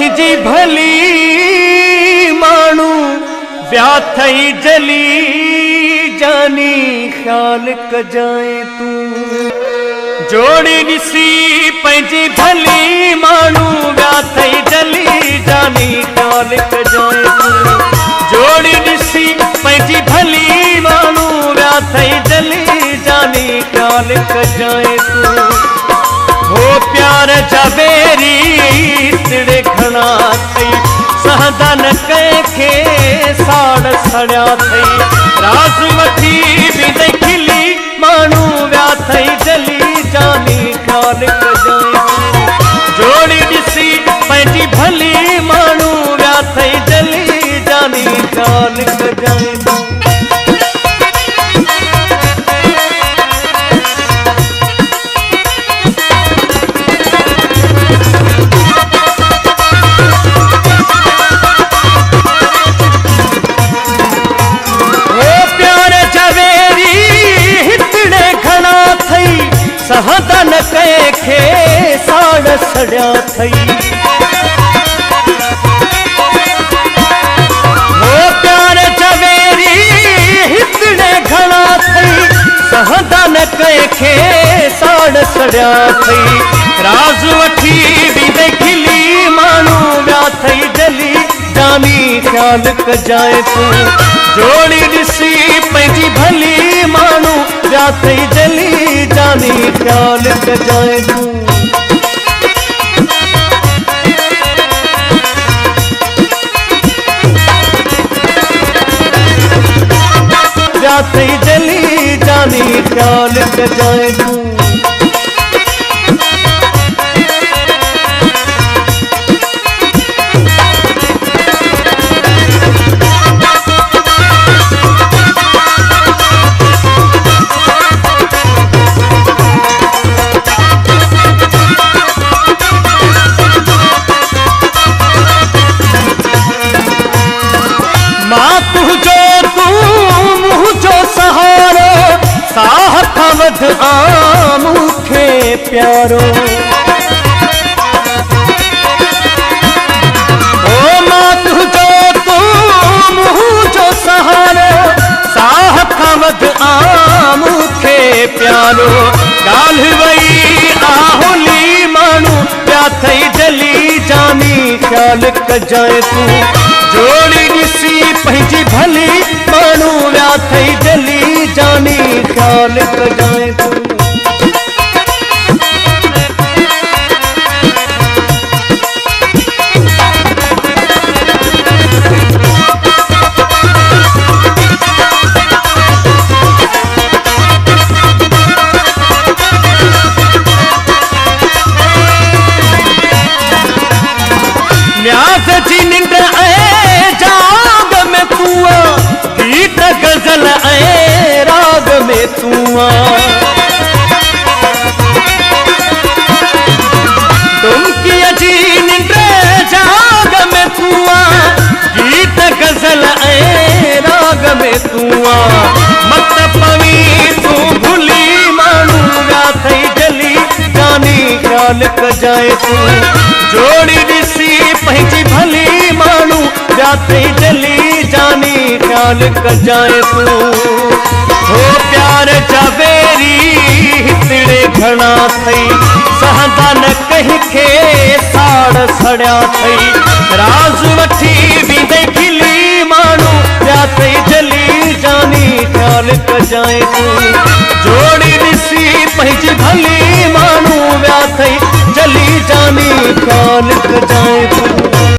पंहिंजी भली माण्हू विया थई जली जानी ख्याल कजाए तू जोड़ी ॾिसी पंहिंजी भली माण्हू विया थई जली जानी ख्याल कजाए तू जोड़ी ॾिसी पंहिंजी भली माण्हू विया थई जली जानी ख्याल कजाए तू हो प्यार जबेरी तिड़े घणा थई सहदा न कंहिंखे साड़ सड़िया थई राज़ वठी बि खिली माण्हू विया थई जली जानी ख्याल कजाए जोड़ी ॾिसी पंहिंजी भली माण्हू विया थई जली जानी ख्याल कजाए सहदा न कंहिंखे साड़ सड़िया थई हो प्यार जवेरी हितड़े घणा थई सहदा न कंहिंखे साड़ सड़िया थई राज़ वठी बि खिली माण्हू विया थई जली जानी ख्याल कजाए तू जोड़ी ॾिसी पंहिंजी भली माण्हू विया थई जली जानी ख्याल कजाए तू विया थई जली जानी ख्याल कजाए तू मूंखे प्यारो ओ मां तुझो तू मुझो सहारो साह खां वध मूंखे प्यारो ॻाल्हि वई आहुली माण्हू पिया थई जली जानी ख्याल कजाए तू जोड़ी ॾिसी पंहिंजी भली माण्हू विया थई जली जानी ख्याल कजाए तू न्याज़ जी निंड जाग में तू गीत गज़ल राग में तू दुमकीअ जी निंड जाग में तू गीत गज़ल राग में तू मत पवी तू भुली माण्हू विया थई जली जानी ख्याल कजाए तू जोड़ी ॾिसी पंहिंजी भली माण्हू विया थई जली जानी ख्याल कजाए तू हो प्यार जवेरी हितड़े घणा थई सहदा न कंहिंखे साड़ सड़िया थई राज़ वठी बि खिली माण्हू विया थई जली जानी ख्याल कजाए तू जोड़ी ॾिसी पंहिंजी भली माण्हू विया थई जली जानी ख्याल कजाए तू